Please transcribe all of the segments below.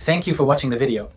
Thank you for watching the video.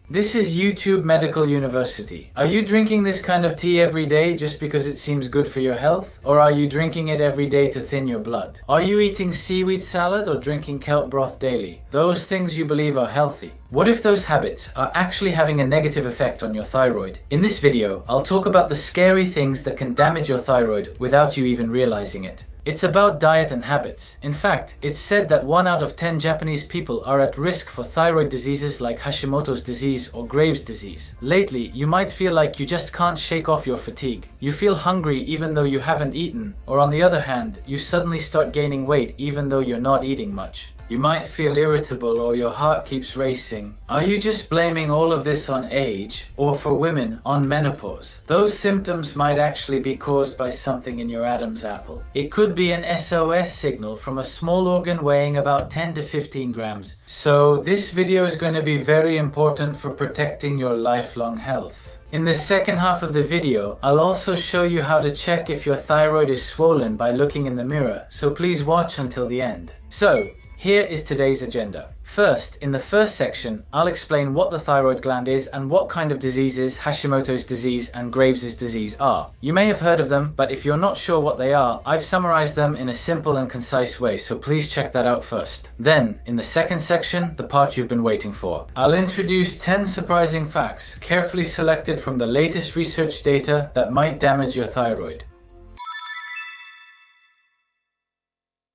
This is YouTube Medical University. Are you drinking this kind of tea every day just because it seems good for your health? Or are you drinking it every day to thin your blood? Are you eating seaweed salad or drinking kelp broth daily? Those things you believe are healthy. What if those habits are actually having a negative effect on your thyroid? In this video, I'll talk about the scary things that can damage your thyroid without you even realizing it. It's about diet and habits. In fact, it's said that 1 out of 10 Japanese people are at risk for thyroid diseases like Hashimoto's disease or Graves' disease. Lately, you might feel like you just can't shake off your fatigue. You feel hungry even though you haven't eaten, or on the other hand, you suddenly start gaining weight even though you're not eating much. You might feel irritable or your heart keeps racing. Are you just blaming all of this on age, or for women, on menopause? Those symptoms might actually be caused by something in your Adam's apple. It could be an SOS signal from a small organ weighing about 10 to 15 grams. So this video is going to be very important for protecting your lifelong health. In the second half of the video, I'll also show you how to check if your thyroid is swollen by looking in the mirror, so please watch until the end. So, here is today's agenda. First, in the first section, I'll explain what the thyroid gland is and what kind of diseases Hashimoto's disease and Graves' disease are. You may have heard of them, but if you're not sure what they are, I've summarized them in a simple and concise way, so please check that out first. Then, in the second section, the part you've been waiting for, I'll introduce 10 surprising facts, carefully selected from the latest research data that might damage your thyroid.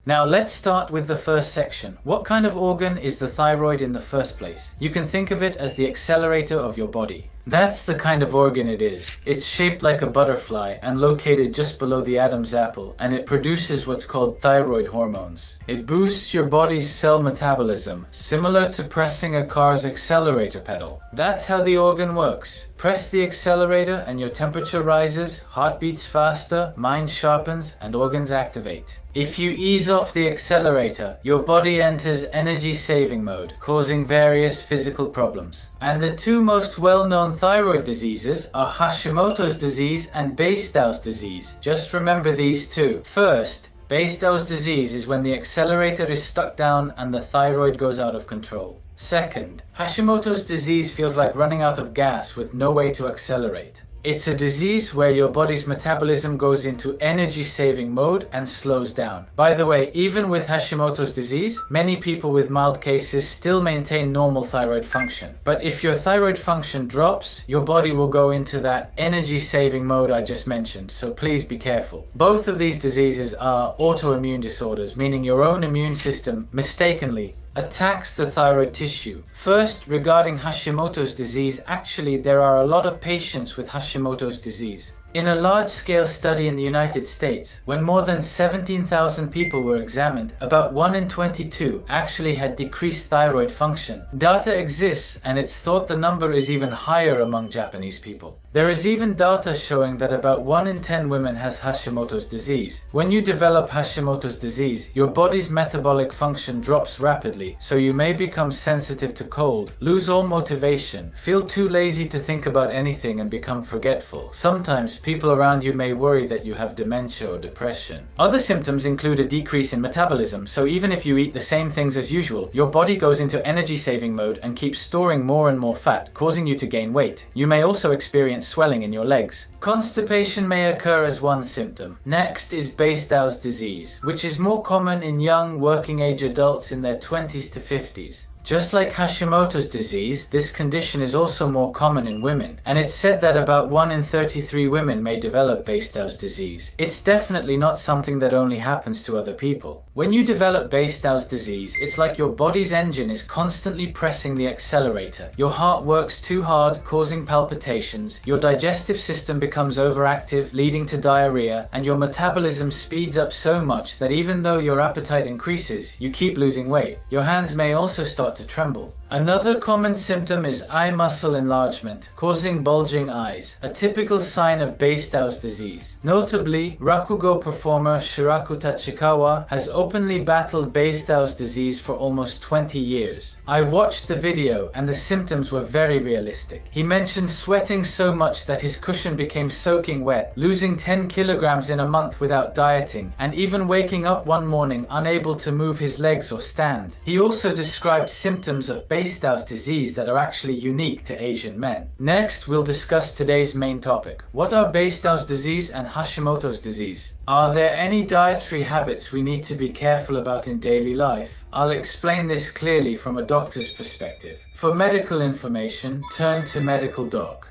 Now let's start with the first section. What kind of organ is the thyroid in the first place? You can think of it as the accelerator of your body. That's the kind of organ it is. It's shaped like a butterfly and located just below the Adam's apple, and it produces what's called thyroid hormones. It boosts your body's cell metabolism, similar to pressing a car's accelerator pedal. That's how the organ works. Press the accelerator and your temperature rises, heart beats faster, mind sharpens, and organs activate. If you ease off the accelerator, your body enters energy saving mode, causing various physical problems. And the two most well-known thyroid diseases are Hashimoto's disease and Bestow's disease. Just remember these two. First, Bestow's disease is when the accelerator is stuck down and the thyroid goes out of control. Second, Hashimoto's disease feels like running out of gas with no way to accelerate. It's a disease where your body's metabolism goes into energy-saving mode and slows down. By the way, even with Hashimoto's disease, many people with mild cases still maintain normal thyroid function. But if your thyroid function drops, your body will go into that energy-saving mode I just mentioned, so please be careful. Both of these diseases are autoimmune disorders, meaning your own immune system mistakenly attacks the thyroid tissue. First, regarding Hashimoto's disease, actually there are a lot of patients with Hashimoto's disease. In a large-scale study in the United States, when more than 17,000 people were examined, about 1 in 22 actually had decreased thyroid function. Data exists, and it's thought the number is even higher among Japanese people. There is even data showing that about 1 in 10 women has Hashimoto's disease. When you develop Hashimoto's disease, your body's metabolic function drops rapidly, so you may become sensitive to cold, lose all motivation, feel too lazy to think about anything, and become forgetful. Sometimes people around you may worry that you have dementia or depression. Other symptoms include a decrease in metabolism, so even if you eat the same things as usual, your body goes into energy-saving mode and keeps storing more and more fat, causing you to gain weight. You may also experience swelling in your legs. Constipation may occur as one symptom. Next is Bestow's disease, which is more common in young, working-age adults in their 20s to 50s. Just like Hashimoto's disease, this condition is also more common in women, and it's said that about 1 in 33 women may develop Bestow's disease. It's definitely not something that only happens to other people. When you develop Bestow's disease, it's like your body's engine is constantly pressing the accelerator. Your heart works too hard, causing palpitations, your digestive system becomes overactive, leading to diarrhea, and your metabolism speeds up so much that even though your appetite increases, you keep losing weight. Your hands may also start to tremble. Another common symptom is eye muscle enlargement, causing bulging eyes, a typical sign of Bestow's disease. Notably, Rakugo performer Shiraku Tachikawa has openly battled Bestow's disease for almost 20 years. I watched the video and the symptoms were very realistic. He mentioned sweating so much that his cushion became soaking wet, losing 10 kilograms in a month without dieting, and even waking up one morning unable to move his legs or stand. He also described symptoms of Basedows disease that are actually unique to Asian men. Next, we'll discuss today's main topic. What are Basedows disease and Hashimoto's disease? Are there any dietary habits we need to be careful about in daily life? I'll explain this clearly from a doctor's perspective. For medical information, turn to Medical Doc.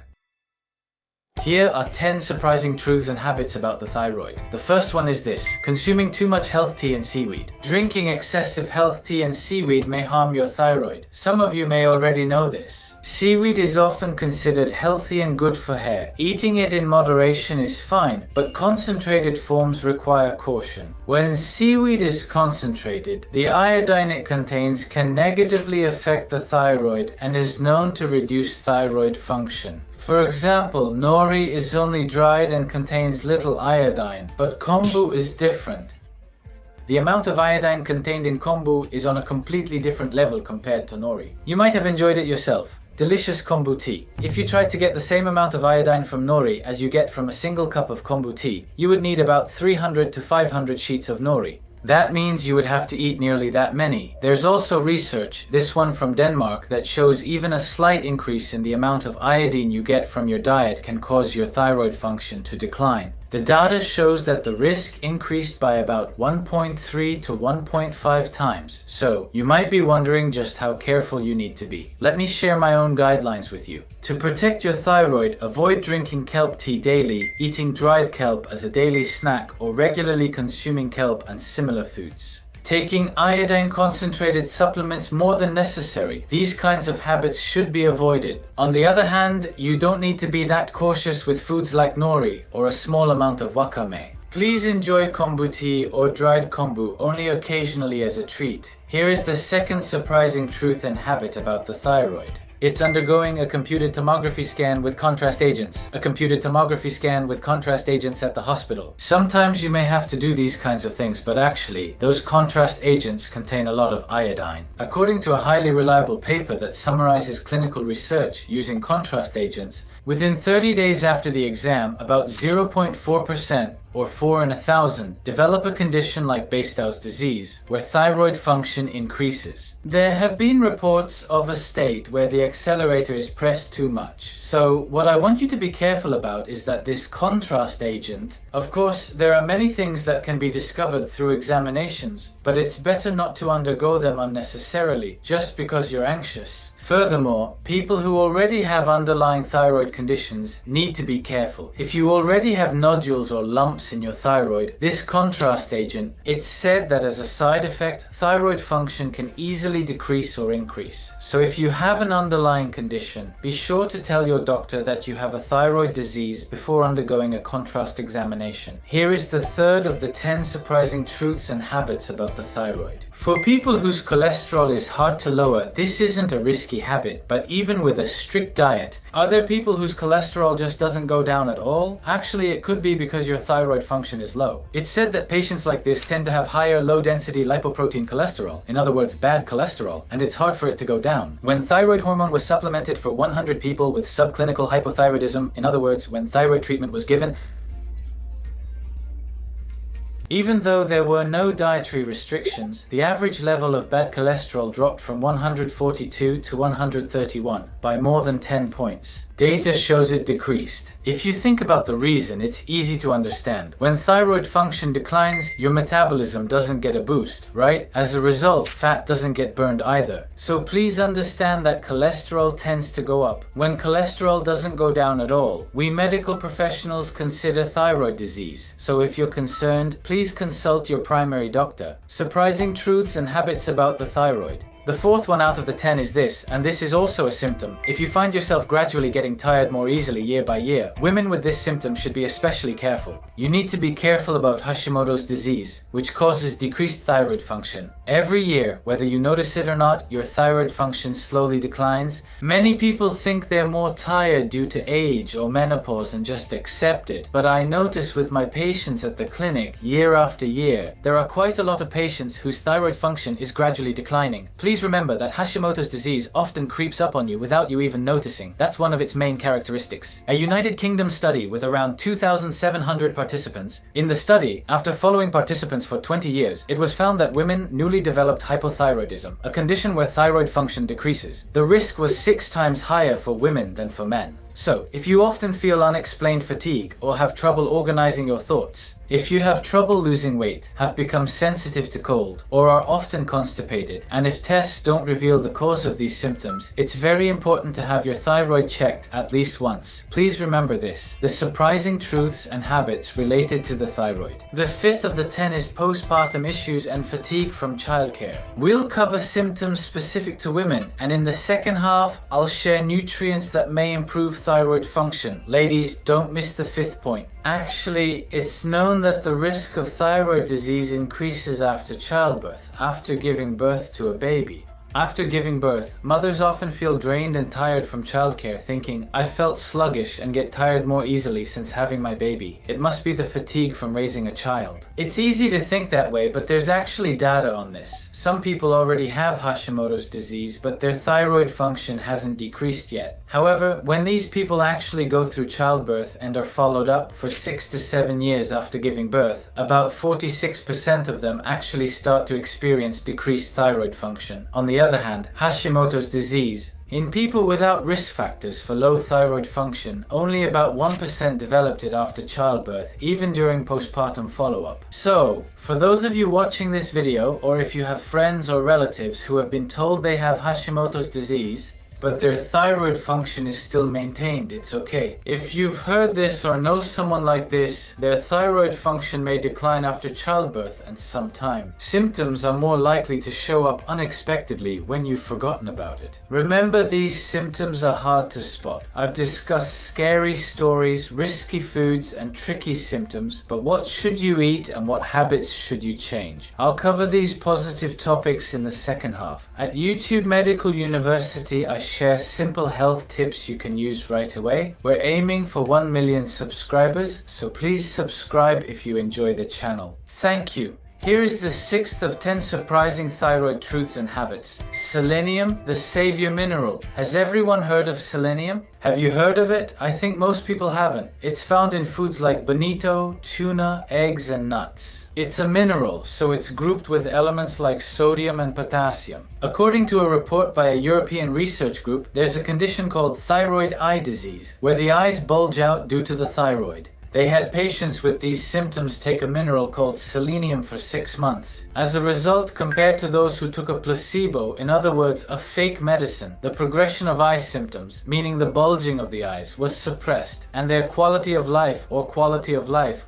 Here are 10 surprising truths and habits about the thyroid. The first one is this: consuming too much health tea and seaweed. Drinking excessive health tea and seaweed may harm your thyroid. Some of you may already know this. Seaweed is often considered healthy and good for hair. Eating it in moderation is fine, but concentrated forms require caution. When seaweed is concentrated, the iodine it contains can negatively affect the thyroid and is known to reduce thyroid function. For example, nori is only dried and contains little iodine, but kombu is different. The amount of iodine contained in kombu is on a completely different level compared to nori. You might have enjoyed it yourself. Delicious kombu tea. If you tried to get the same amount of iodine from nori as you get from a single cup of kombu tea, you would need about 300 to 500 sheets of nori. That means you would have to eat nearly that many. There's also research, this one from Denmark, that shows even a slight increase in the amount of iodine you get from your diet can cause your thyroid function to decline. The data shows that the risk increased by about 1.3 to 1.5 times. So, you might be wondering just how careful you need to be. Let me share my own guidelines with you. To protect your thyroid, avoid drinking kelp tea daily, eating dried kelp as a daily snack, or regularly consuming kelp and similar foods. Taking iodine-concentrated supplements more than necessary. These kinds of habits should be avoided. On the other hand, you don't need to be that cautious with foods like nori or a small amount of wakame. Please enjoy kombu tea or dried kombu only occasionally as a treat. Here is the second surprising truth and habit about the thyroid. It's undergoing a computed tomography scan with contrast agents. A computed tomography scan with contrast agents at the hospital. Sometimes you may have to do these kinds of things, but actually, those contrast agents contain a lot of iodine. According to a highly reliable paper that summarizes clinical research using contrast agents, within 30 days after the exam, about 0.4% or 4 in 1,000 develop a condition like Basedows disease, where thyroid function increases. There have been reports of a state where the accelerator is pressed too much. So what I want you to be careful about is that this contrast agent, of course, there are many things that can be discovered through examinations, but it's better not to undergo them unnecessarily just because you're anxious. Furthermore, people who already have underlying thyroid conditions need to be careful. If you already have nodules or lumps in your thyroid, this contrast agent, it's said that as a side effect, thyroid function can easily decrease or increase. So if you have an underlying condition, be sure to tell your doctor that you have a thyroid disease before undergoing a contrast examination. Here is the third of the 10 surprising truths and habits about the thyroid. For people whose cholesterol is hard to lower, this isn't a risky habit, but even with a strict diet, are there people whose cholesterol just doesn't go down at all? Actually, it could be because your thyroid function is low. It's said that patients like this tend to have higher low-density lipoprotein cholesterol, in other words, bad cholesterol, and it's hard for it to go down. When thyroid hormone was supplemented for 100 people with subclinical hypothyroidism, in other words, when thyroid treatment was given, even though there were no dietary restrictions, the average level of bad cholesterol dropped from 142 to 131 by more than 10 points. Data shows it decreased. If you think about the reason, it's easy to understand. When thyroid function declines, your metabolism doesn't get a boost, right? As a result, fat doesn't get burned either. So please understand that cholesterol tends to go up. When cholesterol doesn't go down at all, we medical professionals consider thyroid disease. So if you're concerned, please consult your primary doctor. Surprising truths and habits about the thyroid. The fourth one out of the 10 is this, and this is also a symptom. If you find yourself gradually getting tired more easily year by year, women with this symptom should be especially careful. You need to be careful about Hashimoto's disease, which causes decreased thyroid function. Every year, whether you notice it or not, your thyroid function slowly declines. Many people think they're more tired due to age or menopause and just accept it. But I notice with my patients at the clinic, year after year, there are quite a lot of patients whose thyroid function is gradually declining. Please Please remember that Hashimoto's disease often creeps up on you without you even noticing. That's one of its main characteristics. A United Kingdom study with around 2,700 participants. In the study, after following participants for 20 years, it was found that women newly developed hypothyroidism, a condition where thyroid function decreases. The risk was 6 times higher for women than for men. So, if you often feel unexplained fatigue or have trouble organizing your thoughts, if you have trouble losing weight, have become sensitive to cold, or are often constipated, and if tests don't reveal the cause of these symptoms, it's very important to have your thyroid checked at least once. Please remember this: the surprising truths and habits related to the thyroid. The 5th of the 10 is postpartum issues and fatigue from childcare. We'll cover symptoms specific to women, and in the second half, I'll share nutrients that may improve thyroid function. Ladies, don't miss the 5th point. Actually, it's known that the risk of thyroid disease increases after childbirth, after giving birth to a baby. After giving birth, mothers often feel drained and tired from childcare, thinking, "I felt sluggish and get tired more easily since having my baby. It must be the fatigue from raising a child." It's easy to think that way, but there's actually data on this. Some people already have Hashimoto's disease, but their thyroid function hasn't decreased yet. However, when these people actually go through childbirth and are followed up for 6 to 7 years after giving birth, about 46% of them actually start to experience decreased thyroid function. On the other hand, Hashimoto's disease, in people without risk factors for low thyroid function, only about 1% developed it after childbirth, even during postpartum follow-up. So, for those of you watching this video, or if you have friends or relatives who have been told they have Hashimoto's disease, but their thyroid function is still maintained, it's okay. If you've heard this or know someone like this, their thyroid function may decline after childbirth and some time. Symptoms are more likely to show up unexpectedly when you've forgotten about it. Remember, these symptoms are hard to spot. I've discussed scary stories, risky foods, and tricky symptoms, but what should you eat and what habits should you change? I'll cover these positive topics in the second half. At YouTube Medical University, I share simple health tips you can use right away. We're aiming for 1 million subscribers, so please subscribe if you enjoy the channel. Thank you. Here is the 6th of 10 surprising thyroid truths and habits. Selenium, the savior mineral. Has everyone heard of selenium? Have you heard of it? I think most people haven't. It's found in foods like bonito, tuna, eggs, and nuts. It's a mineral, so it's grouped with elements like sodium and potassium. According to a report by a European research group, there's a condition called thyroid eye disease, where the eyes bulge out due to the thyroid. They had patients with these symptoms take a mineral called selenium for 6 months. As a result, compared to those who took a placebo, in other words, a fake medicine, the progression of eye symptoms, meaning the bulging of the eyes, was suppressed, and their quality of life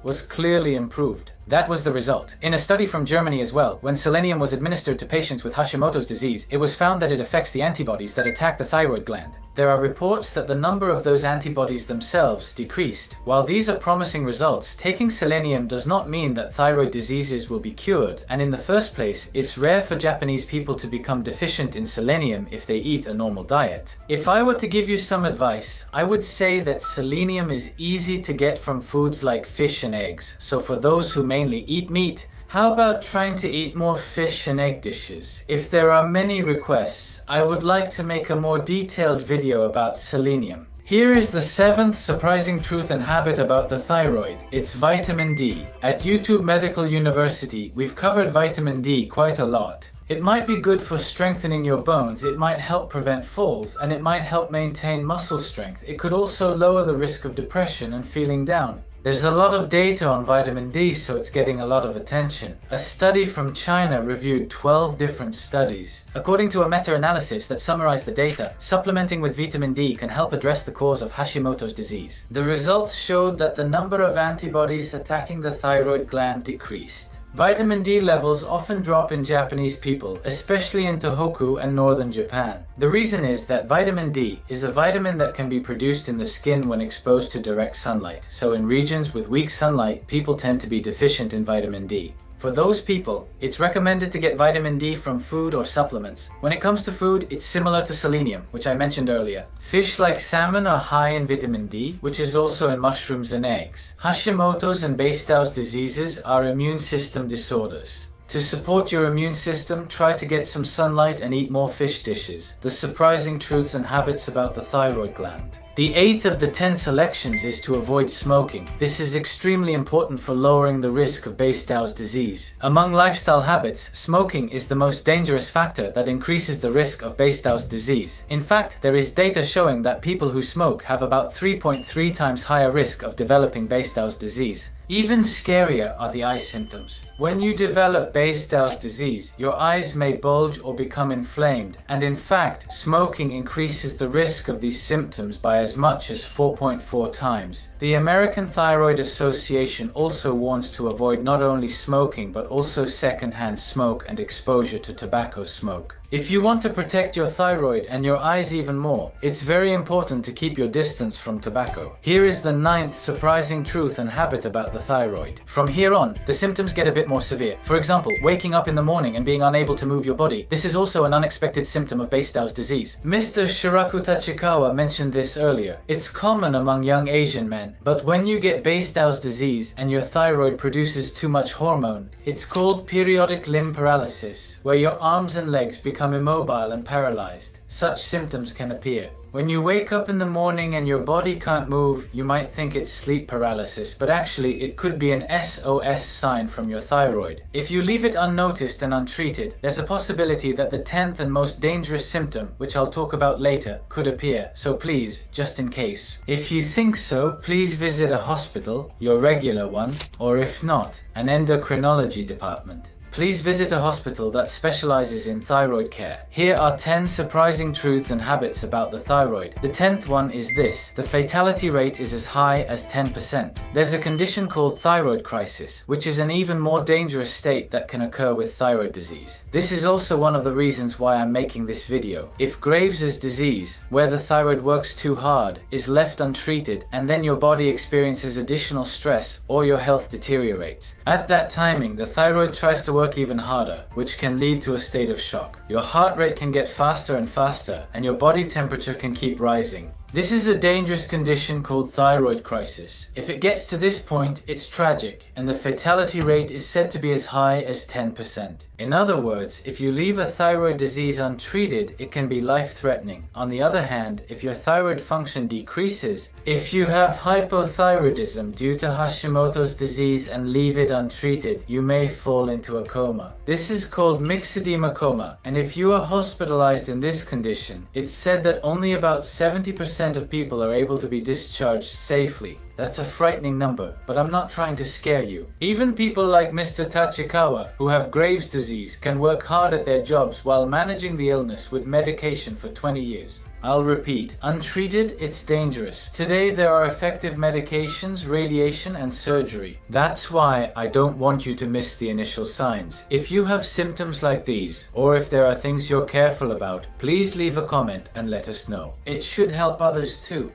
was clearly improved. That was the result. In a study from Germany as well, when selenium was administered to patients with Hashimoto's disease, it was found that it affects the antibodies that attack the thyroid gland. There are reports that the number of those antibodies themselves decreased. While these are promising results, taking selenium does not mean that thyroid diseases will be cured, and in the first place, it's rare for Japanese people to become deficient in selenium if they eat a normal diet. If I were to give you some advice, I would say that selenium is easy to get from foods like fish and eggs, so for those who mainly eat meat, how about trying to eat more fish and egg dishes? If there are many requests, I would like to make a more detailed video about selenium. Here is the 7th surprising truth and habit about the thyroid. It's vitamin D. At YouTube Medical University, we've covered vitamin D quite a lot. It might be good for strengthening your bones, it might help prevent falls, and it might help maintain muscle strength. It could also lower the risk of depression and feeling down. There's a lot of data on vitamin D, so it's getting a lot of attention. A study from China reviewed 12 different studies. According to a meta-analysis that summarized the data, supplementing with vitamin D can help address the cause of Hashimoto's disease. The results showed that the number of antibodies attacking the thyroid gland decreased. Vitamin D levels often drop in Japanese people, especially in Tohoku and northern Japan. The reason is that vitamin D is a vitamin that can be produced in the skin when exposed to direct sunlight, so in regions with weak sunlight, people tend to be deficient in vitamin D. For those people, it's recommended to get vitamin D from food or supplements. When it comes to food, it's similar to selenium, which I mentioned earlier. Fish like salmon are high in vitamin D, which is also in mushrooms and eggs. Hashimoto's and Bastow's diseases are immune system disorders. To support your immune system, try to get some sunlight and eat more fish dishes. The surprising truths and habits about the thyroid gland. The 8th of the 10 selections is to avoid smoking. This is extremely important for lowering the risk of Basedow's disease. Among lifestyle habits, smoking is the most dangerous factor that increases the risk of Basedow's disease. In fact, there is data showing that people who smoke have about 3.3 times higher risk of developing Basedow's disease. Even scarier are the eye symptoms. When you develop Basedow's disease, your eyes may bulge or become inflamed, and in fact, smoking increases the risk of these symptoms by as much as 4.4 times. The American Thyroid Association also warns to avoid not only smoking but also secondhand smoke and exposure to tobacco smoke. If you want to protect your thyroid and your eyes even more, it's very important to keep your distance from tobacco. Here is the 9th surprising truth and habit about the thyroid. From here on, the symptoms get a bit more severe. For example, waking up in the morning and being unable to move your body. This is also an unexpected symptom of Basedow's disease. Mr. Shiraku Tachikawa mentioned this earlier. It's common among young Asian men, but when you get Basedow's disease and your thyroid produces too much hormone, it's called periodic limb paralysis, where your arms and legs become immobile and paralyzed. Such symptoms can appear. When you wake up in the morning and your body can't move, you might think it's sleep paralysis, but actually it could be an SOS sign from your thyroid. If you leave it unnoticed and untreated, there's a possibility that the 10th and most dangerous symptom, which I'll talk about later, could appear. So please, just in case. If you think so, please visit a hospital, your regular one, or if not, an endocrinology department. Please visit a hospital that specializes in thyroid care. Here are 10 surprising truths and habits about the thyroid. The 10th one is this: the fatality rate is as high as 10%. There's a condition called thyroid crisis, which is an even more dangerous state that can occur with thyroid disease. This is also one of the reasons why I'm making this video. If Graves' disease, where the thyroid works too hard, is left untreated and then your body experiences additional stress or your health deteriorates, at that timing the thyroid tries to work even harder, which can lead to a state of shock. Your heart rate can get faster and faster, and your body temperature can keep rising. This is a dangerous condition called thyroid crisis. If it gets to this point, it's tragic, and the fatality rate is said to be as high as 10%. In other words, if you leave a thyroid disease untreated, it can be life-threatening. On the other hand, if your thyroid function decreases, if you have hypothyroidism due to Hashimoto's disease and leave it untreated, you may fall into a coma. This is called myxedema coma, and if you are hospitalized in this condition, it's said that only about 70% of people are able to be discharged safely. That's a frightening number, but I'm not trying to scare you. Even people like Mr. Tachikawa, who have Graves' disease, can work hard at their jobs while managing the illness with medication for 20 years. I'll repeat, untreated, it's dangerous. Today there are effective medications, radiation, and surgery. That's why I don't want you to miss the initial signs. If you have symptoms like these, or if there are things you're careful about, please leave a comment and let us know. It should help others too.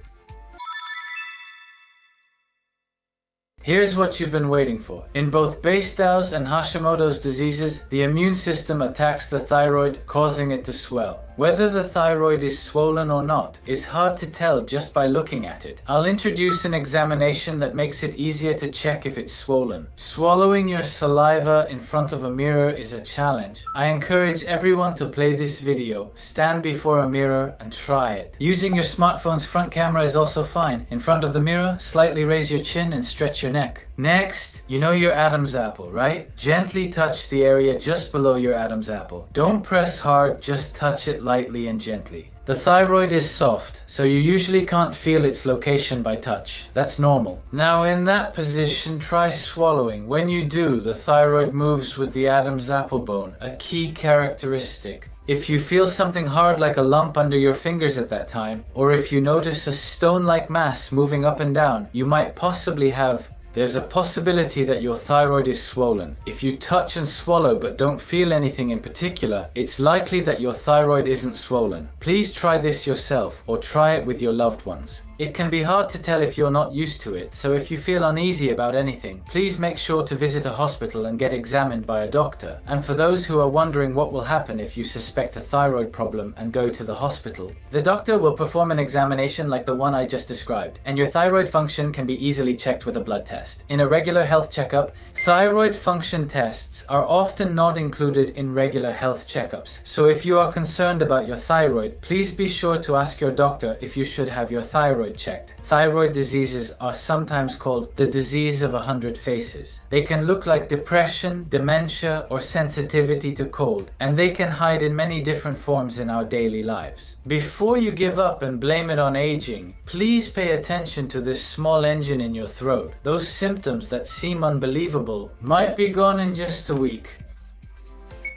Here's what you've been waiting for. In both Basedow's and Hashimoto's diseases, the immune system attacks the thyroid, causing it to swell. Whether the thyroid is swollen or not is hard to tell just by looking at it. I'll introduce an examination that makes it easier to check if it's swollen. Swallowing your saliva in front of a mirror is a challenge. I encourage everyone to play this video, stand before a mirror and try it. Using your smartphone's front camera is also fine. In front of the mirror, slightly raise your chin and stretch your neck. Next, you know your Adam's apple, right? Gently touch the area just below your Adam's apple. Don't press hard, just touch it lightly and gently. The thyroid is soft, so you usually can't feel its location by touch. That's normal. Now in that position, try swallowing. When you do, the thyroid moves with the Adam's apple bone, a key characteristic. If you feel something hard like a lump under your fingers at that time, or if you notice a stone-like mass moving up and down, you might possibly have. There's a possibility that your thyroid is swollen. If you touch and swallow but don't feel anything in particular, it's likely that your thyroid isn't swollen. Please try this yourself or try it with your loved ones. It can be hard to tell if you're not used to it, so if you feel uneasy about anything, please make sure to visit a hospital and get examined by a doctor. And for those who are wondering what will happen if you suspect a thyroid problem and go to the hospital, the doctor will perform an examination like the one I just described, and your thyroid function can be easily checked with a blood test. In a regular health checkup, thyroid function tests are often not included in regular health checkups, so if you are concerned about your thyroid, please be sure to ask your doctor if you should have your thyroid checked. Thyroid diseases are sometimes called the disease of 100 faces. They can look like depression, dementia, or sensitivity to cold, and they can hide in many different forms in our daily lives. Before you give up and blame it on aging, please pay attention to this small engine in your throat. Those symptoms that seem unbelievable might be gone in just a week.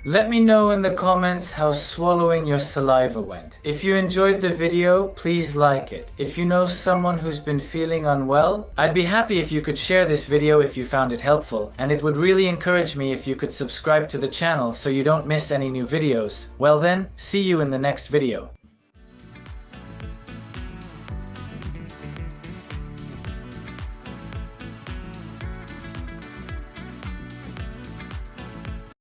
Let me know in the comments how swallowing your saliva went. If you enjoyed the video, please like it. If you know someone who's been feeling unwell, I'd be happy if you could share this video if you found it helpful, and it would really encourage me if you could subscribe to the channel so you don't miss any new videos. Well then, see you in the next video.